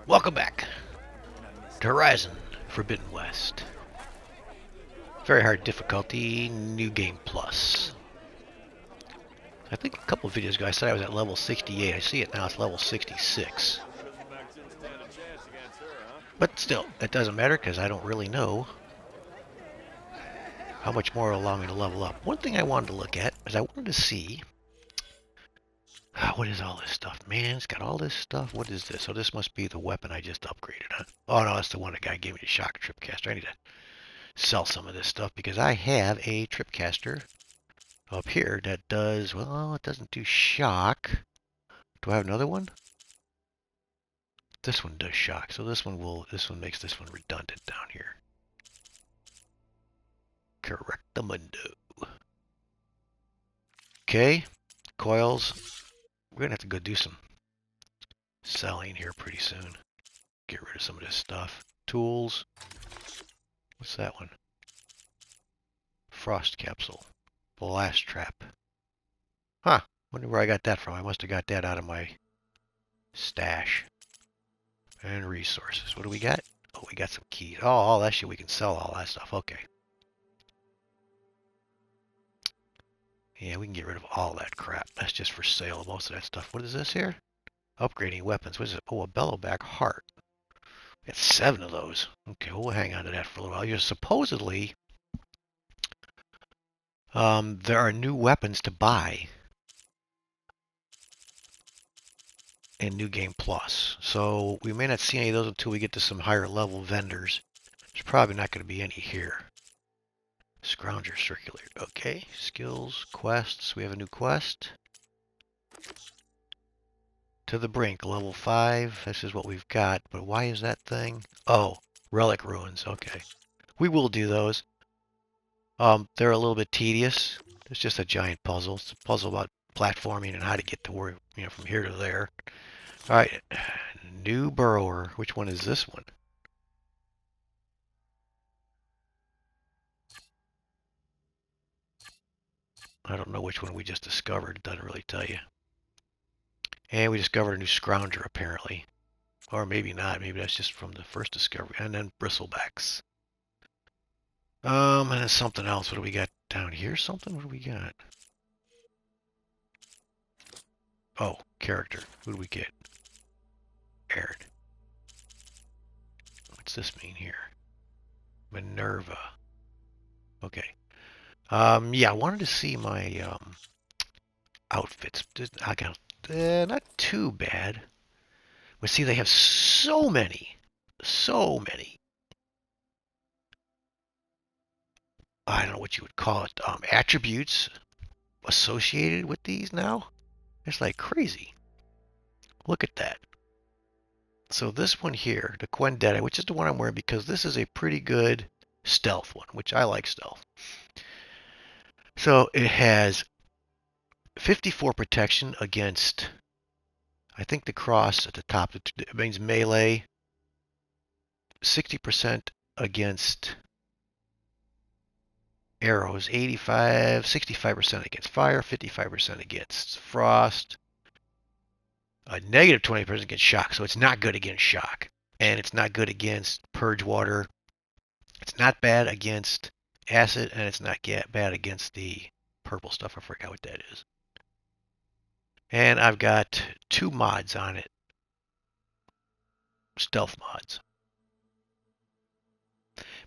Welcome back to Horizon Forbidden West. Very hard difficulty, new game plus. I think a couple of videos ago I said I was at level 68. I see it now, it's level 66. But still, it doesn't matter because I don't really know how much more it'll allow me to level up. One thing I wanted to look at is I wanted to see what is all this stuff, man? It's got all this stuff. What is this? So this must be the weapon I just upgraded, huh? Oh no, that's the one the guy gave me the shock tripcaster. I need to sell some of this stuff because I have a tripcaster up here that does, well, it doesn't do shock. Do I have another one? This one does shock, so this one makes this one redundant down here. Correctamundo. Okay, coils. We're gonna have to go do some selling here pretty soon. Get rid of some of this stuff. Tools. What's that one? Frost capsule. Blast trap. Huh. Wonder where I got that from. I must have got that out of my stash. And resources. What do we got? Oh, we got some keys. Oh, all that shit. We can sell all that stuff. Okay. Yeah, we can get rid of all that crap. That's just for sale, most of that stuff. What is this here? Upgrading weapons. What is it? Oh, a bellowback heart. We got 7 of those. Okay, we'll hang on to that for a little while. You're supposedly, there are new weapons to buy in New Game Plus. So we may not see any of those until we get to some higher level vendors. There's probably not going to be any here. Scrounger circulator. Okay, skills, quests. We have a new quest. To the Brink, level 5. This is what we've got. But why is that thing? Oh, relic ruins. Okay. We will do those. They're a little bit tedious. It's just a giant puzzle. It's a puzzle about platforming and how to get to where, from here to there. All right. New burrower. Which one is this one? I don't know which one we just discovered. It doesn't really tell you. And we discovered a new scrounger, apparently. Or maybe not. Maybe that's just from the first discovery. And then bristlebacks. And then something else. What do we got down here? Something? What do we got? Oh, character. Who do we get? Aaron. What's this mean here? Minerva. Okay. Yeah, I wanted to see my outfits. I got not too bad. But see, they have so many. I don't know what you would call it. Attributes associated with these now. It's like crazy. Look at that. So this one here, the Quendetta, which is the one I'm wearing because this is a pretty good stealth one, which I like stealth. So it has 54 protection against, I think the cross at the top, it means melee, 60% against arrows, 65% against fire, 55% against frost, a negative 20% against shock. So it's not good against shock. And it's not good against purge water. It's not bad against acid, and it's not bad against the purple stuff. I forgot what that is. And I've got 2 mods on it. Stealth mods.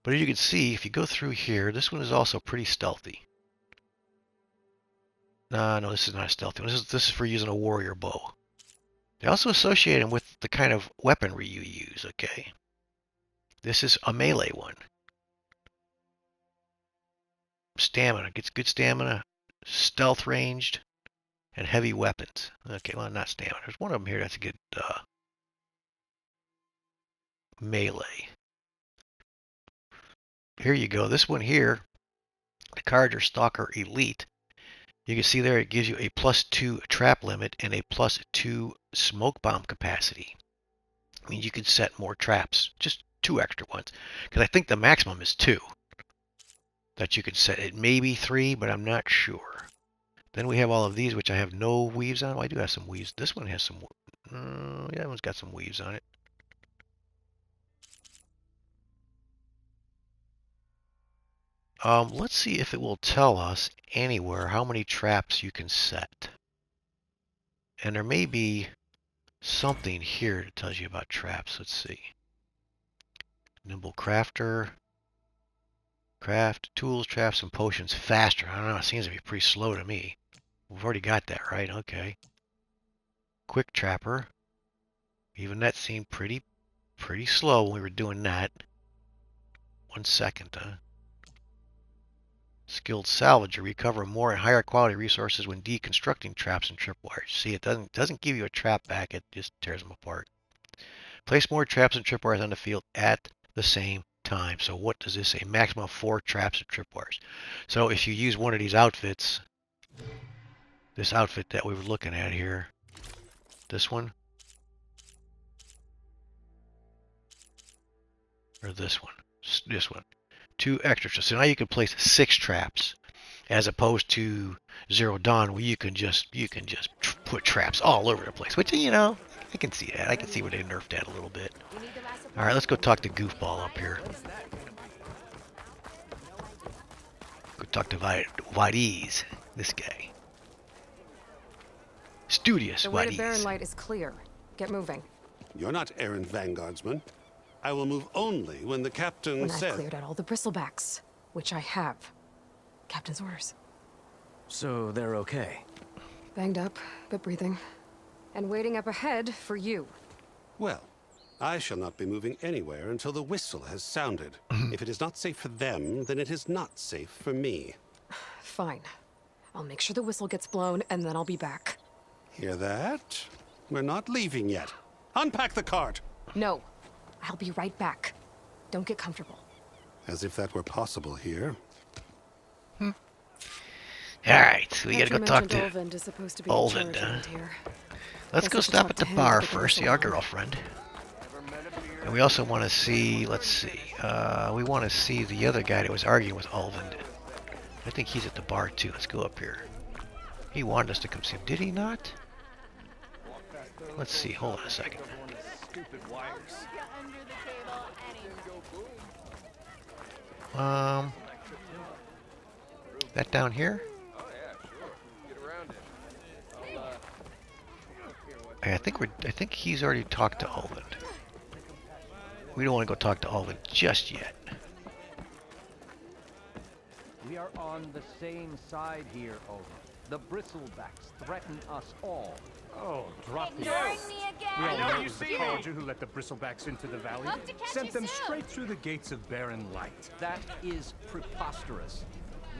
But as you can see, if you go through here, this one is also pretty stealthy. No, this is not a stealthy one. This is for using a warrior bow. They also associate them with the kind of weaponry you use, okay? This is a melee one. Stamina. Gets good stamina. Stealth ranged. And heavy weapons. Okay, well, not stamina. There's one of them here that's a good melee. Here you go. This one here, the Carter Stalker Elite. You can see there it gives you a +2 trap limit and a +2 smoke bomb capacity. I mean, you can set more traps, just 2 extra ones. Because I think the maximum is 2 that you can set. It may be 3, but I'm not sure. Then we have all of these, which I have no weaves on. Well, I do have some weaves. This one has some. Yeah, that one's got some weaves on it. Let's see if it will tell us anywhere how many traps you can set. And there may be something here that tells you about traps. Let's see. Nimble crafter. Craft tools, traps, and potions faster. I don't know. It seems to be pretty slow to me. We've already got that, right? Okay. Quick trapper. Even that seemed pretty slow when we were doing that. 1 second, Skilled salvager. Recover more and higher quality resources when deconstructing traps and tripwires. See, it doesn't give you a trap back. It just tears them apart. Place more traps and tripwires on the field at the same time. So what does this say? Maximum of 4 traps and tripwires. So if you use one of these outfits, this outfit that we were looking at here, this one, or this one, 2 extra. So now you can place 6 traps, as opposed to Zero Dawn, where you can just put traps all over the place. Which, you know, I can see that. I can see where they nerfed that a little bit. All right, let's go talk to Goofball up here. Go talk to Vadiz, this guy. Studious Vadiz. The way to Barren Light is clear. Get moving. You're not errant vanguardsman. I will move only when the captain says... I've cleared out all the bristlebacks, which I have. Captain's orders. So they're okay? Banged up, but breathing. And waiting up ahead for you. Well, I shall not be moving anywhere until the whistle has sounded. If it is not safe for them, then it is not safe for me. Fine. I'll make sure the whistle gets blown, and then I'll be back. Hear that? We're not leaving yet. Unpack the cart! No. I'll be right back. Don't get comfortable. As if that were possible here. Alright, so we gotta go talk to Ulvund is supposed to be Ulvund. Let's go stop at the bar first, see our girlfriend. And we also want to see, let's see, we want to see the other guy that was arguing with Ulvund. I think he's at the bar too. Let's go up here. He wanted us to come see him. Did he not? Let's see, hold on a second. That down here? I think he's already talked to Ulvund. We don't want to go talk to Ulvund just yet. We are on the same side here, Ulvund. The bristlebacks threaten us all. Oh, drop the Ignoring ice. me again. We all I know know you it was the see me. Carja who let the bristlebacks into the valley. Hope to catch Sent you them soon. straight through the gates of Barren Light. That is preposterous.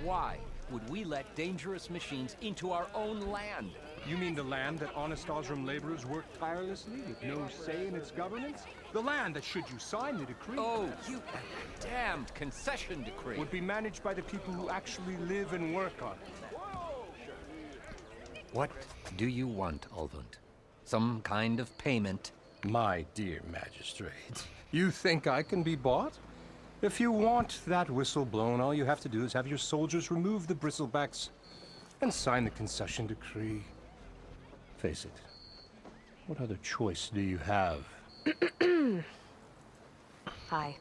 Why would we let dangerous machines into our own land? You mean the land that honest Osram laborers work tirelessly with no say in its governance? The land that, should you sign the decree, Oh, you damned concession decree. would be managed by the people who actually live and work on it. What do you want, Ulvund? Some kind of payment? My dear magistrate, you think I can be bought? If you want that whistle blown, all you have to do is have your soldiers remove the bristlebacks and sign the concession decree. Face it, what other choice do you have? Hi.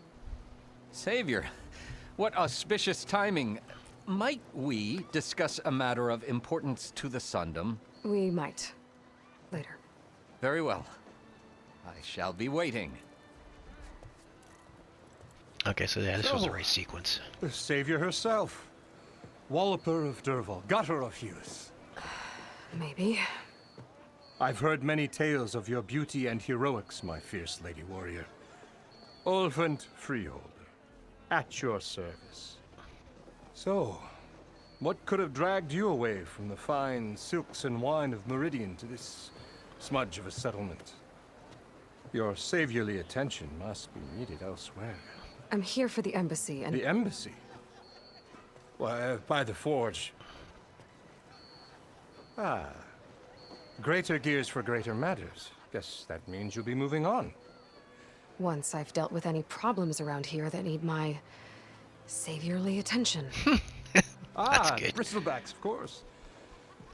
Savior, what auspicious timing. Might we discuss a matter of importance to the Sundom? We might. Later. Very well. I shall be waiting. Okay, so yeah, this was the right sequence. The savior herself. Walloper of Derval, gutter of youth. Maybe. I've heard many tales of your beauty and heroics, my fierce lady warrior. Ulvund Freeholder, at your service. So, what could have dragged you away from the fine silks and wine of Meridian to this smudge of a settlement? Your saviorly attention must be needed elsewhere. I'm here for the embassy and... The embassy? Why, by the forge. Ah. Greater gears for greater matters. Guess that means you'll be moving on. Once I've dealt with any problems around here that need my saviorly attention. That's good. Bristlebacks, of course.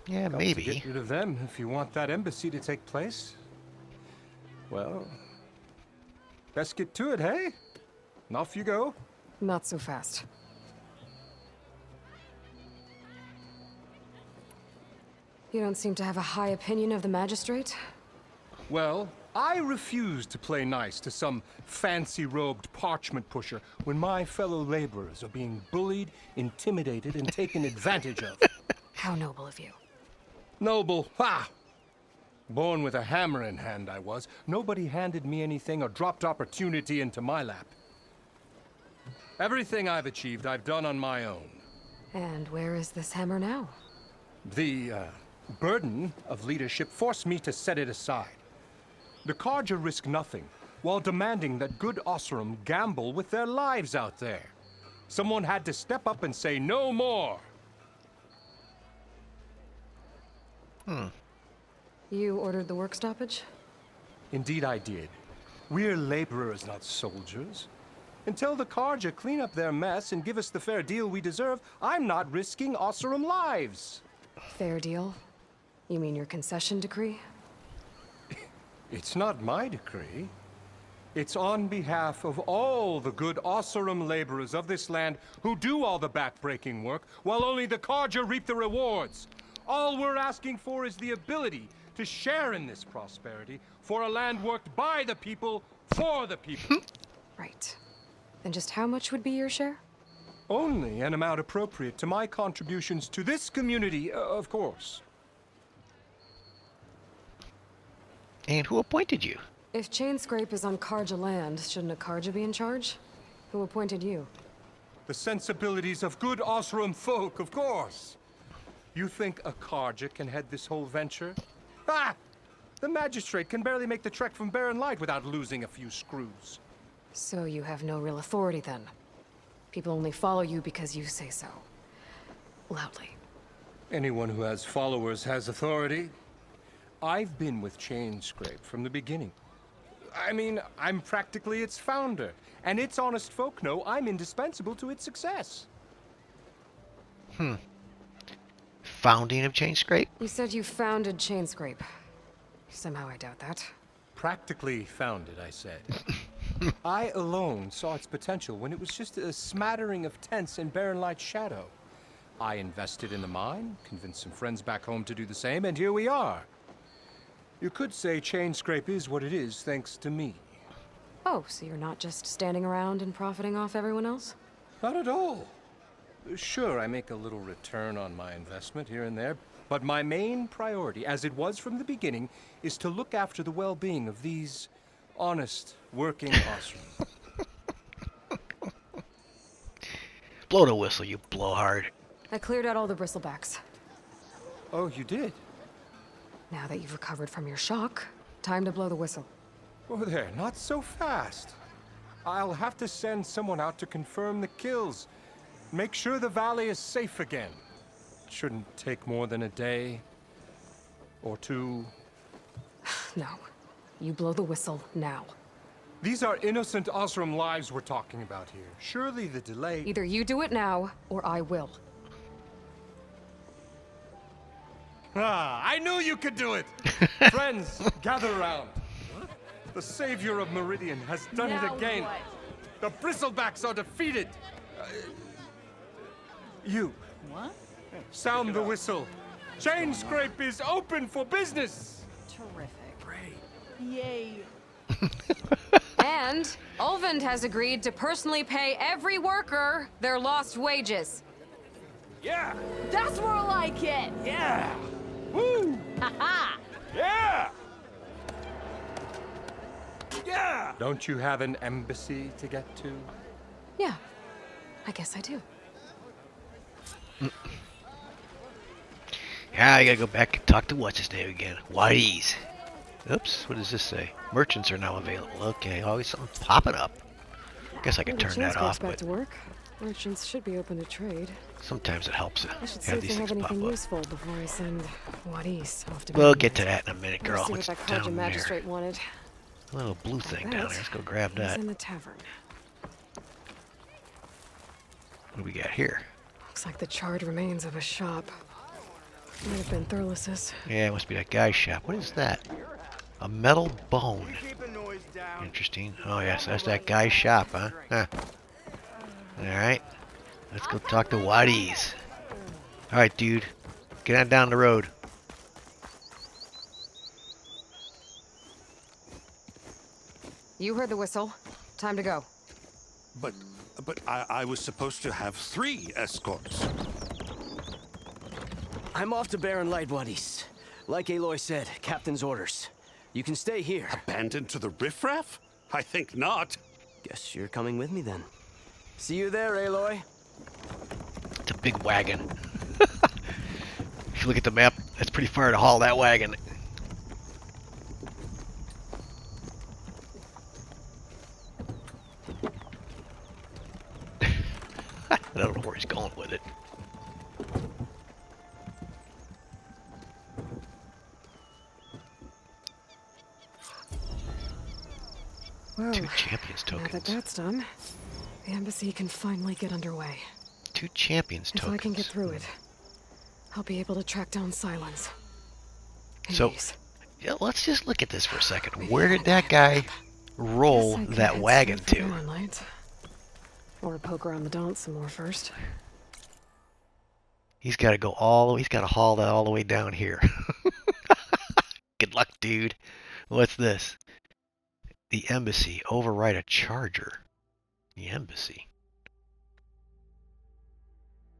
Yeah, Got maybe. to get rid of them if you want that embassy to take place. Well, best get to it, hey? And off you go. Not so fast. You don't seem to have a high opinion of the magistrate? Well, I refuse to play nice to some fancy-robed parchment pusher when my fellow laborers are being bullied, intimidated, and taken advantage of. How noble of you. Noble, ha! Born with a hammer in hand, I was. Nobody handed me anything or dropped opportunity into my lap. Everything I've achieved, I've done on my own. And where is this hammer now? The burden of leadership forced me to set it aside. The Carja risk nothing, while demanding that good Osram gamble with their lives out there. Someone had to step up and say no more. You ordered the work stoppage? Indeed I did. We're laborers, not soldiers. Until the Carja clean up their mess and give us the fair deal we deserve, I'm not risking Osram lives. Fair deal? You mean your concession decree? It's not my decree. It's on behalf of all the good Osram laborers of this land who do all the backbreaking work, while only the Carja reap the rewards. All we're asking for is the ability to share in this prosperity for a land worked by the people, for the people. Right. Then just how much would be your share? Only an amount appropriate to my contributions to this community, of course. And who appointed you? If Chainscrape is on Karja land, shouldn't a Karja be in charge? Who appointed you? The sensibilities of good Osram folk, of course. You think a Karja can head this whole venture? Ah! The magistrate can barely make the trek from Barren Light without losing a few screws. So you have no real authority then? People only follow you because you say so. Loudly. Anyone who has followers has authority. I've been with Chainscrape from the beginning. I mean, I'm practically its founder, and its honest folk know I'm indispensable to its success. Founding of Chainscrape? You said you founded Chainscrape. Somehow I doubt that. Practically founded, I said. I alone saw its potential when it was just a smattering of tents in Barren Light's shadow. I invested in the mine, convinced some friends back home to do the same, and here we are. You could say Chainscrape is what it is thanks to me. Oh, so you're not just standing around and profiting off everyone else? Not at all. Sure, I make a little return on my investment here and there, but my main priority, as it was from the beginning, is to look after the well-being of these honest, working Osram. Blow the whistle, you blowhard. I cleared out all the bristlebacks. Oh, you did? Now that you've recovered from your shock, time to blow the whistle. Oh, there, not so fast. I'll have to send someone out to confirm the kills. Make sure the valley is safe again. It shouldn't take more than a day. Or two. No. You blow the whistle now. These are innocent Osram lives we're talking about here. Surely the delay... Either you do it now, or I will. Ah, I knew you could do it! Friends, gather around. The savior of Meridian has done it again. What? The bristlebacks are defeated. You, What? sound the whistle. Chainscrape is open for business. Terrific. Yay. And Ulvund has agreed to personally pay every worker their lost wages. Yeah, That's more like it. yeah. Woo! Ha Yeah! Yeah! Don't you have an embassy to get to? Yeah, I guess I do. Yeah, I gotta go back and talk to what's-his-name again. Whitey's. Oops, what does this say? Merchants are now available. Okay, always something popping up. Guess I can turn that off, back but to work. Merchants should be open to trade. sometimes it helps I should see have if they these have things pop anything up. useful before I send Wadis off to We'll Brink. get to that in a minute, girl. See what What's that Karja down there? magistrate wanted. A little blue thing That down there. Let's go grab is that. in the tavern. What do we got here? Looks like the charred remains of a shop. Might have been Thurles's. Yeah, it must be that guy's shop. What is that? A metal bone. Interesting. Oh, yes, that's that guy's shop, huh? Huh. Alright. Let's go talk to Wadis. Alright, dude. Get on down the road. You heard the whistle. Time to go. But I was supposed to have 3 escorts. I'm off to Baron Lightwaddies. Like Aloy said, Captain's orders. You can stay here. Abandoned to the riffraff? I think not. Guess you're coming with me then. See you there, Aloy. It's a big wagon. If you look at the map, that's pretty far to haul that wagon. I don't know where he's going with it. Well, 2 champions now that tokens. that's done, the embassy can finally get underway. 2 champions If tokens. I can get through it, I'll be able to track down Silence. So, Anyways, yeah, let's just look at this for a second. Where did that guy roll guess I can that head wagon straight for to? Moonlight. Or poke around the Daunt some more first. He's got to go all. He's got to haul that all the way down here. Good luck, dude. What's this? The embassy. Override a charger. The embassy.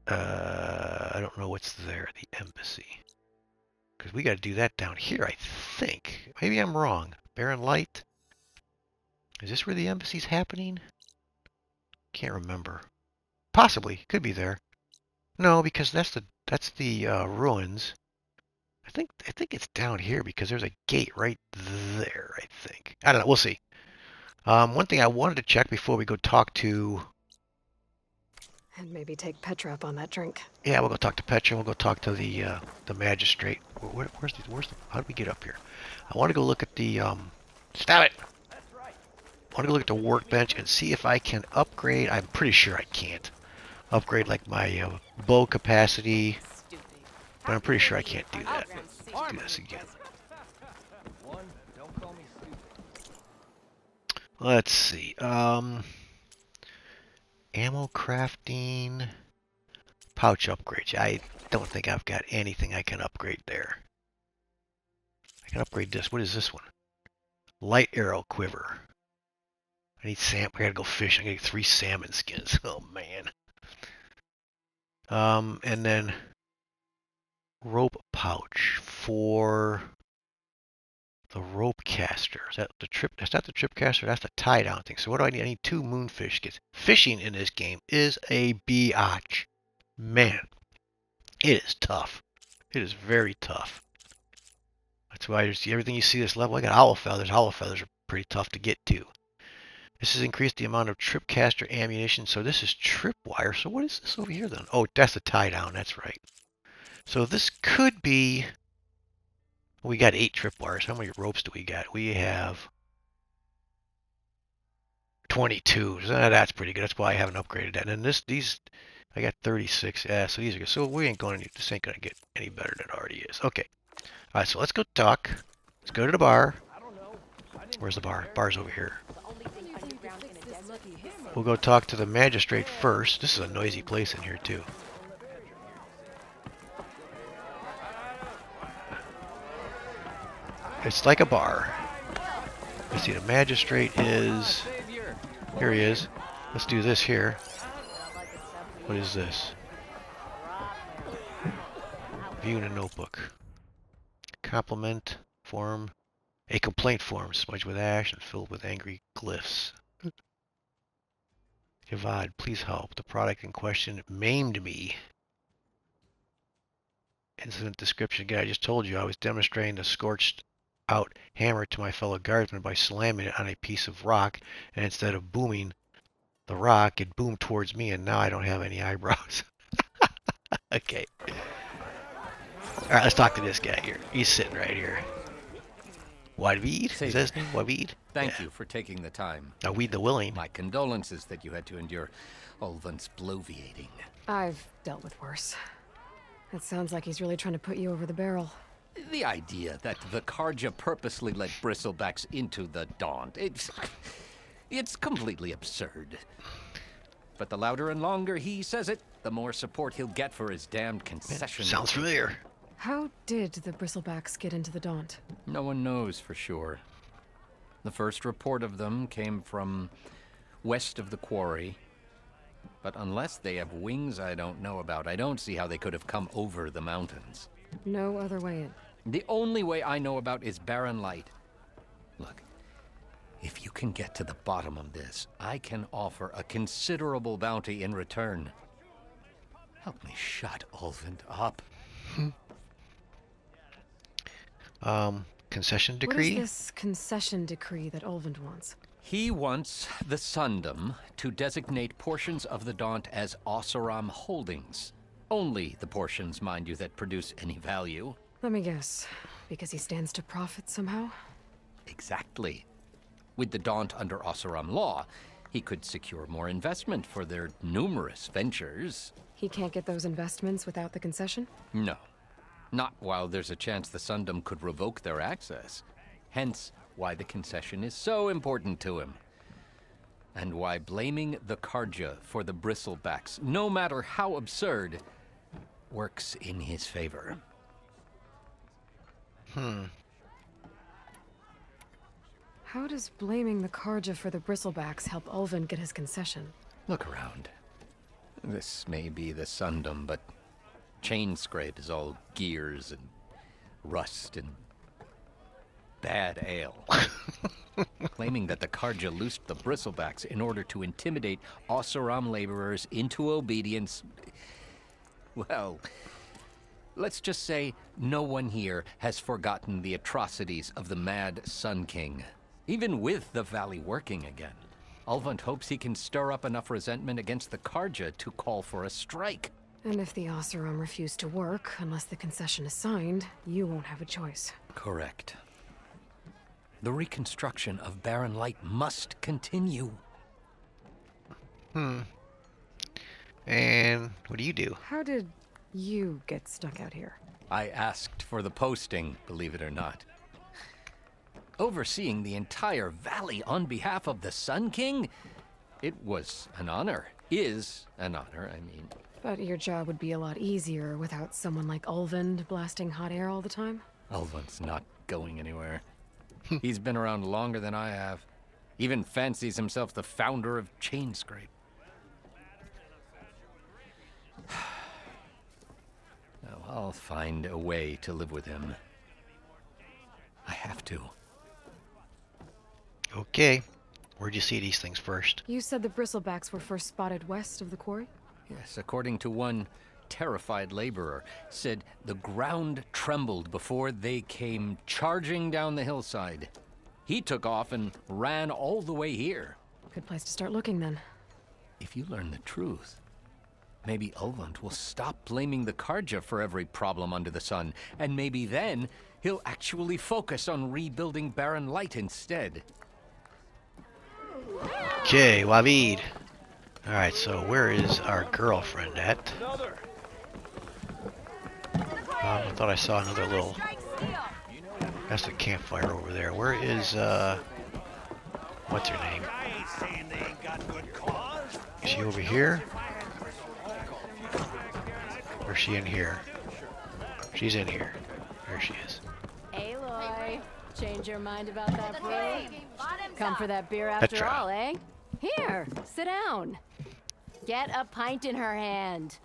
I don't know what's there. The embassy. Because we got to do that down here, I think. Maybe I'm wrong. Barren Light. Is this where the embassy's happening? Can't remember. Possibly. Could be there. No, because that's the ruins. I think it's down here because there's a gate right there, I think. I don't know. We'll see. One thing I wanted to check before we go talk to... And maybe take Petra up on that drink. Yeah, we'll go talk to Petra. We'll go talk to the magistrate. Where's the... How do we get up here? I want to go look at the... Stop it! I want to go look at the workbench and see if I can upgrade. I'm pretty sure I can't. Upgrade like my bow capacity. But I'm pretty sure I can't do that. Let's do this again. Let's see. Ammo crafting. Pouch upgrades. I don't think I've got anything I can upgrade there. I can upgrade this. What is this one? Light arrow quiver. I need salmon. I gotta go fishing. I gotta get 3 salmon skins. Oh man. And then rope pouch for the rope caster. Is that the trip? That's not the trip caster. That's the tie down thing. So what do I need? I need 2 moonfish skins. Fishing in this game is a biatch. Man, it is tough. It is very tough. That's why everything you see this level. I got owl feathers. Owl feathers are pretty tough to get to. This has increased the amount of tripcaster ammunition. So this is tripwire. So what is this over here then? Oh, that's the tie down. That's right. So this could be... We got 8 tripwires. How many ropes do we got? We have 22. So that's pretty good. That's why I haven't upgraded that. And then these, I got 36. Yeah, so these are good. So we ain't going to, this ain't going to get any better than it already is. Okay. All right, so let's go talk. Let's go to the bar. Where's the bar? Bar's over here. We'll go talk to the magistrate first. This is a noisy place in here too. It's like a bar. Let's see, the magistrate is... Here he is. Let's do this here. What is this? View in a notebook. Compliment form. A complaint form smudged with ash and filled with angry glyphs. Yavad, please help. The product in question maimed me. Incident description. Again, I just told you I was demonstrating the scorched out hammer to my fellow guardsmen by slamming it on a piece of rock, and instead of booming the rock, it boomed towards me, and now I don't have any eyebrows. Okay. Alright, let's talk to this guy here. He's sitting right here. Wavid? Is that his name? Wavid? Thank you for taking the time. Wavid the Willing. My condolences that you had to endure Ulvund's bloviating. I've dealt with worse. It sounds like he's really trying to put you over the barrel. The idea that the Karja purposely let bristlebacks into the Daunt, it's completely absurd. But the louder and longer he says it, the more support he'll get for his damned concession. Sounds familiar. How did the bristlebacks get into the Daunt? No one knows for sure. The first report of them came from west of the quarry. But unless they have wings I don't know about, I don't see how they could have come over the mountains. No other way in. The only way I know about is barren light. Look, if you can get to the bottom of this, I can offer a considerable bounty in return. Help me shut Ulvund up. Concession What is decree? this concession decree that Ulvund wants? He wants the Sundom to designate portions of the Daunt as Oseram holdings. Only the portions, mind you, that produce any value. Let me guess. Because he stands to profit somehow? Exactly. With the Daunt under Oseram law, he could secure more investment for their numerous ventures. He can't get those investments without the concession? No. Not while there's a chance the Sundom could revoke their access. Hence, why the concession is so important to him. And why blaming the Karja for the bristlebacks, no matter how absurd, works in his favor. How does blaming the Karja for the bristlebacks help Ulvund get his concession? Look around. This may be the Sundom, but Chainscrape is all gears and rust and bad ale. Claiming that the Karja loosed the bristlebacks in order to intimidate Oseram laborers into obedience. Well, let's just say no one here has forgotten the atrocities of the Mad Sun King, even with the valley working again. Ulvund hopes he can stir up enough resentment against the Karja to call for a strike. And if the Oseram refuse to work, unless the concession is signed, you won't have a choice. Correct. The reconstruction of Barren Light must continue. And what do you do? How did you get stuck out here? I asked for the posting, believe it or not. Overseeing the entire valley on behalf of the Sun King? It was an honor. Is an honor, I mean. But your job would be a lot easier without someone like Ulvund blasting hot air all the time? Ulvund's not going anywhere. He's been around longer than I have. Even fancies himself the founder of Chainscrape. Now, I'll find a way to live with him. I have to. Okay. Where'd you see these things first? You said the bristlebacks were first spotted west of the quarry? Yes, according to one terrified laborer, said the ground trembled before they came charging down the hillside. He took off and ran all the way here. Good place to start looking, then. If you learn the truth, maybe Ulvund will stop blaming the Karja for every problem under the sun, and maybe then he'll actually focus on rebuilding Barren Light instead. Okay, Wavid. Alright, so where is our girlfriend at? I thought I saw another little... That's the campfire over there. Where is, what's her name? Is she over here? Or is she in here? She's in here. There she is. Aloy, change your mind about that brew? Come for that beer after Petra. all, eh? Here, sit down. Get a pint in her hand.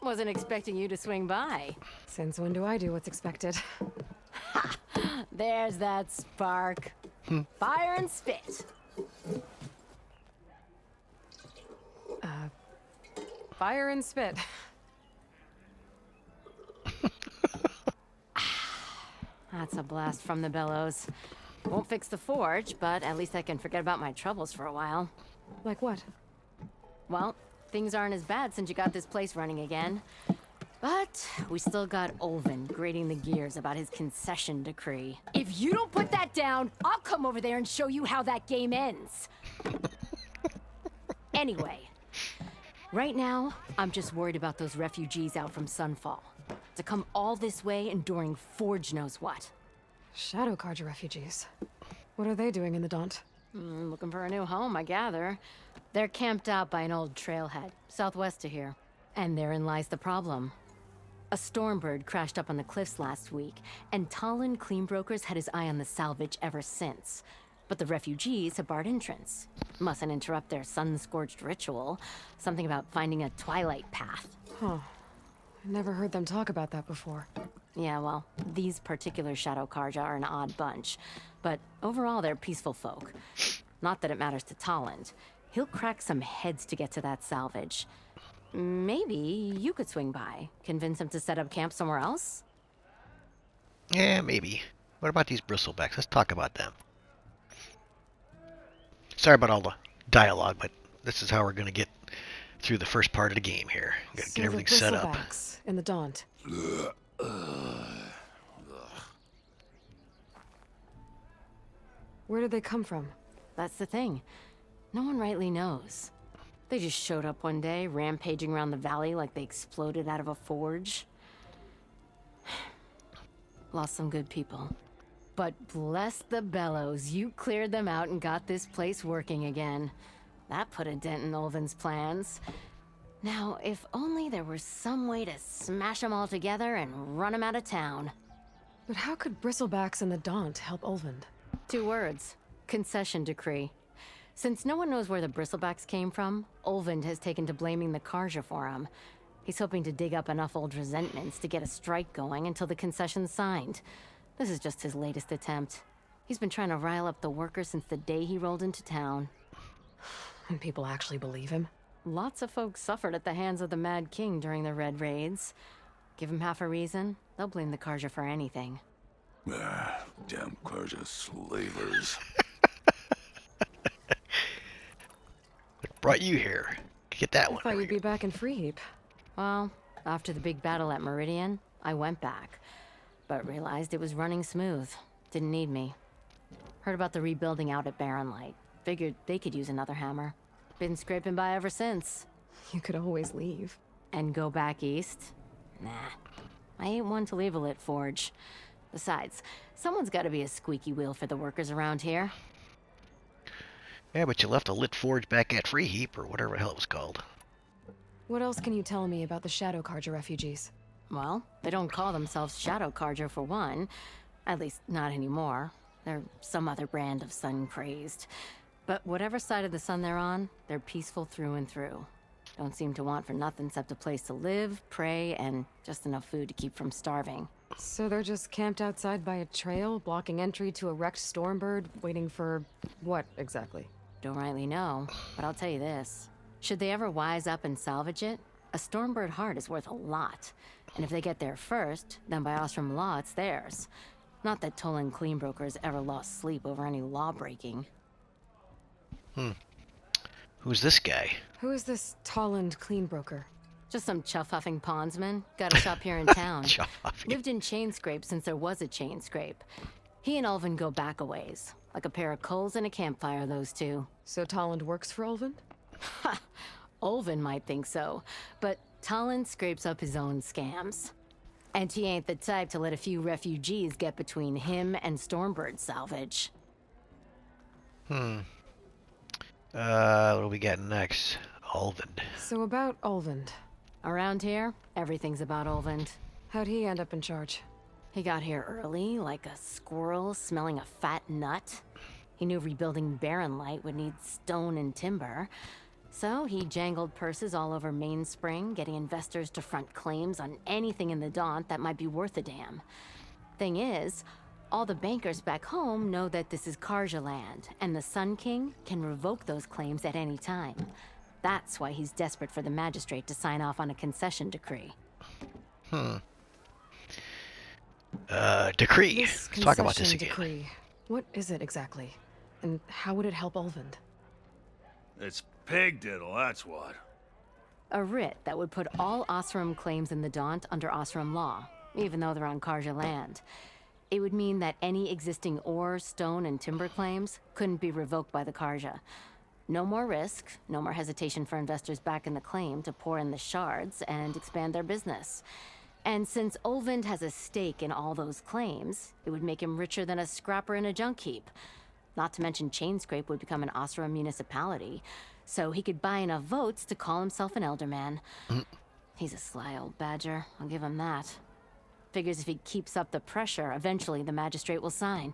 Wasn't expecting you to swing by. Since when do I do what's expected? There's that spark. Fire and spit. Fire and spit. That's a blast from the bellows. Won't fix the forge, but at least I can forget about my troubles for a while. Like what? Well, things aren't as bad since you got this place running again. But we still got Ulvund grating the gears about his concession decree. If you don't put that down, I'll come over there and show you how that game ends. Anyway, right now, I'm just worried about those refugees out from Sunfall. To come all this way enduring Forge knows what. Shadow Karja refugees. What are they doing in the Daunt? Looking for a new home, I gather. They're camped out by an old trailhead, southwest of here. And therein lies the problem. A stormbird crashed up on the cliffs last week, and Talon Cleanbrokers had his eye on the salvage ever since. but the refugees have barred entrance. Mustn't interrupt their sun-scorched ritual. Something about finding a twilight path. Huh. Never heard them talk about that before. Yeah, well, these particular Shadow Karja are an odd bunch, but overall they're peaceful folk. Not that it matters to Tolland. He'll crack some heads to get to that salvage. Maybe you could swing by, convince him to set up camp somewhere else? Yeah, maybe. What about these bristlebacks? Let's talk about them. Sorry about all the dialogue, but this is how we're going to get through the first part of the game here. Got to get everything set up. Bristlebacks in the Daunt. Where did they come from? That's the thing. No one rightly knows. They just showed up one day, rampaging around the valley like they exploded out of a forge. Lost some good people. But bless the bellows, you cleared them out and got this place working again. That put a dent in Ulvund's plans. Now, if only there were some way to smash them all together and run them out of town. But how could Bristlebacks in the Daunt help Ulvund? 2 words. Concession decree. Since no one knows where the Bristlebacks came from, Ulvund has taken to blaming the Karja for them. He's hoping to dig up enough old resentments to get a strike going until the concession's signed. This is just his latest attempt. He's been trying to rile up the workers since the day he rolled into town. And people actually believe him? Lots of folks suffered at the hands of the Mad King during the Red Raids. Give him half a reason, they'll blame the Karja for anything. Damn Karja slavers. What brought you here? Get that I one. thought you'd be back in Freeheap. Well, after the big battle at Meridian, I went back, but realized it was running smooth. Didn't need me. Heard about the rebuilding out at Barren Light. Figured they could use another hammer. Been scraping by ever since. You could always leave. And go back east? Nah. I ain't one to leave a lit forge. Besides, someone's gotta be a squeaky wheel for the workers around here. Yeah, but you left a lit forge back at Freeheap, or whatever the hell it was called. What else can you tell me about the Shadow Karja refugees? Well, they don't call themselves Shadow Karja for one. At least, not anymore. They're some other brand of sun-crazed. But whatever side of the sun they're on, they're peaceful through and through. Don't seem to want for nothing except a place to live, pray, and just enough food to keep from starving. So they're just camped outside by a trail, blocking entry to a wrecked Stormbird, waiting for what exactly? Don't rightly know, but I'll tell you this. Should they ever wise up and salvage it, a Stormbird heart is worth a lot. And if they get there first, then by Ostrom law, it's theirs. Not that Tolan Cleanbrokers ever lost sleep over any law-breaking. Who's this guy? Who is this Tolland Cleanbroker? Just some chuff-huffing pondsman. Got a shop here in town. Chuff-huffing. Lived in Chainscrape since there was a Chainscrape. He and Ulvund go back a ways. Like a pair of coals and a campfire, those two. So Tolland works for Ulvund? Ulvund might think so, but Tolland scrapes up his own scams. And he ain't the type to let a few refugees get between him and Stormbird salvage. What do we got next? Ulvund. So about Ulvund. Around here, everything's about Ulvund. How'd he end up in charge? He got here early, like a squirrel smelling a fat nut. He knew rebuilding Barren Light would need stone and timber. So he jangled purses all over Mainspring, getting investors to front claims on anything in the Daunt that might be worth a damn. Thing is, all the bankers back home know that this is Karja land, and the Sun King can revoke those claims at any time. That's why he's desperate for the magistrate to sign off on a concession decree. Decree. This Let's talk about this concession again. decree. What is it exactly? And how would it help Ulvund? It's pig diddle, that's what. A writ that would put all Osram claims in the Daunt under Osram law, even though they're on Karja land. It would mean that any existing ore, stone, and timber claims couldn't be revoked by the Karja. No more risk, no more hesitation for investors back in the claim to pour in the shards and expand their business. And since Ulvund has a stake in all those claims, it would make him richer than a scrapper in a junk heap. Not to mention Chainscrape would become an Osram municipality, so he could buy enough votes to call himself an elderman. He's a sly old badger, I'll give him that. Figures if he keeps up the pressure, eventually the magistrate will sign.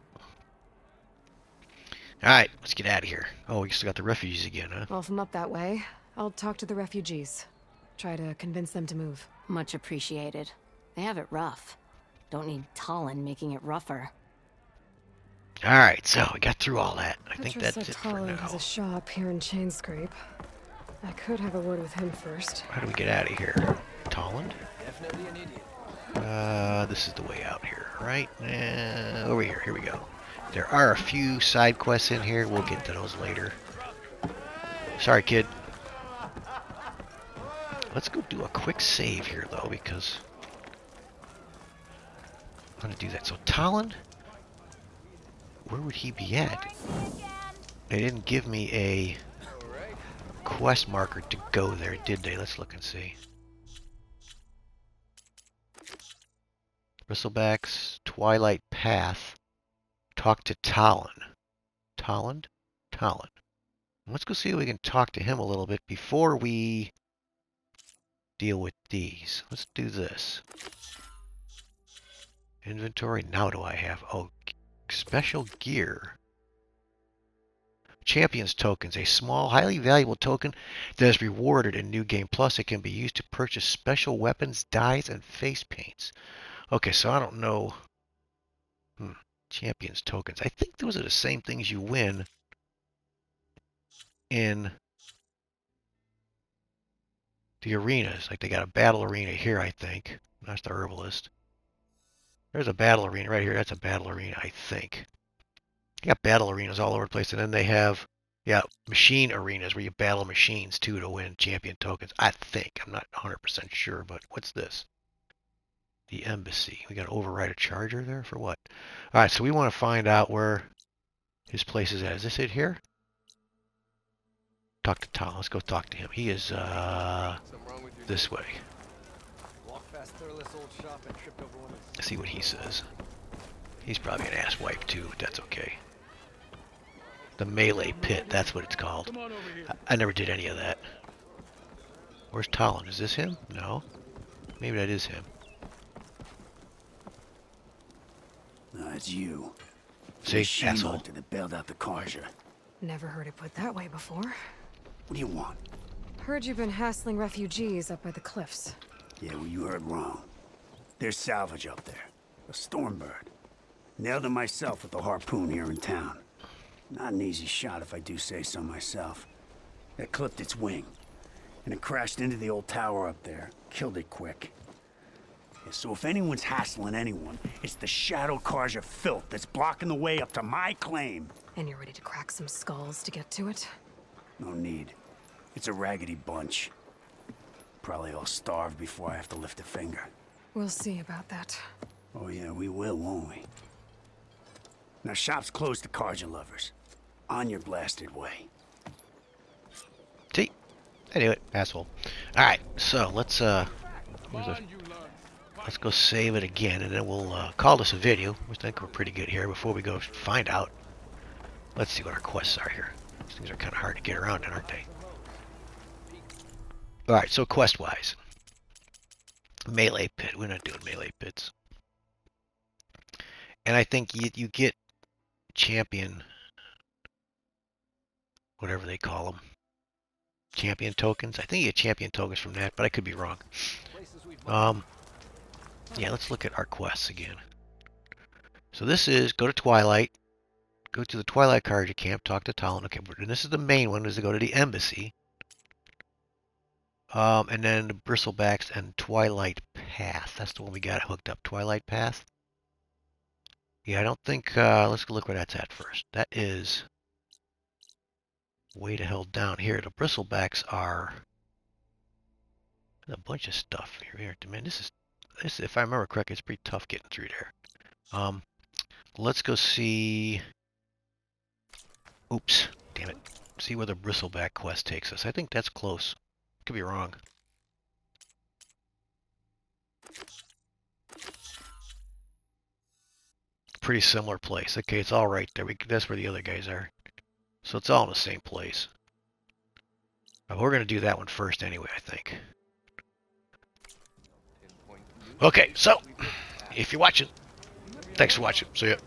Alright, let's get out of here. Oh, we still got the refugees again, huh? Well, if I'm up that way, I'll talk to the refugees. Try to convince them to move. Much appreciated. They have it rough. Don't need Talon making it rougher. Alright, so we got through all that. I think Petra that's said it for Talon has now. a shop here in Chainscrape. I could have a word with him first. How do we get out of here? Tolland? This is the way out here, right? Over here. Here we go. There are a few side quests in here. We'll get to those later. Sorry, kid. Let's go do a quick save here, though, because I'm going to do that. So, Tolland, where would he be at? They didn't give me a quest marker to go there, did they? Let's look and see. Bristleback's Twilight Path. Talk to Talon. Talon? Talon. Let's go see if we can talk to him a little bit before we deal with these. Let's do this. Inventory. Now do I have? Oh, special gear. Champions tokens. A small, highly valuable token that is rewarded in New Game Plus. It can be used to purchase special weapons, dyes, and face paints. Okay, so I don't know. Champions tokens. I think those are the same things you win in the arenas. Like they got a battle arena here, I think. That's the herbalist. There's a battle arena right here. That's a battle arena, I think. You got battle arenas all over the place. And then they have, yeah, machine arenas where you battle machines too to win champion tokens. I think. I'm not 100% sure, but what's this? The embassy. We got to override a charger there for what? All right, so we want to find out where his place is at. Is this it here? Talk to Tom. Let's go talk to him. He is this way. Let's see what he says. He's probably an ass wipe too, but that's okay. The melee pit, that's what it's called. I never did any of that. Where's Talon? Is this him? No. Maybe that is him. No, it's you. See, She asshole. looked that bailed out the Karja. Never heard it put that way before. What do you want? Heard you've been hassling refugees up by the cliffs. Yeah, well, you heard wrong. There's salvage up there. A Stormbird. Nailed it myself with a harpoon here in town. Not an easy shot if I do say so myself. It clipped its wing. And it crashed into the old tower up there. Killed it quick. Yeah, so if anyone's hassling anyone, it's the Shadow Karja filth that's blocking the way up to my claim. And you're ready to crack some skulls to get to it? No need. It's a raggedy bunch. Probably all starved before I have to lift a finger. We'll see about that. Oh yeah, we will, won't we? Now shop's closed to Karja lovers. On your blasted way. See? I knew it, asshole. Alright, so let's go save it again, and then we'll call this a video. I think we're pretty good here before we go find out. Let's see what our quests are here. These things are kind of hard to get around in, aren't they? Alright, so quest-wise. Melee pit. We're not doing melee pits. And I think you get champion, whatever they call them. Champion tokens. I think you get champion tokens from that, but I could be wrong. Yeah, let's look at our quests again. So this is go to Twilight, go to the Twilight Karja camp, talk to Talon. Okay, and this is the main one, is to go to the embassy. And then the Bristlebacks and Twilight Path. That's the one we got hooked up. Twilight Path. Yeah, I don't think, let's go look where that's at first. That is way the hell down here. The Bristlebacks are a bunch of stuff here. Man, this, if I remember correctly, it's pretty tough getting through there. Let's go see, oops, damn it. See where the Bristleback quest takes us. I think that's close. Could be wrong. Pretty similar place. Okay, it's all right there. That's where the other guys are. So it's all in the same place. But we're going to do that one first anyway, I think. Okay, so if you're watching, thanks for watching. See ya.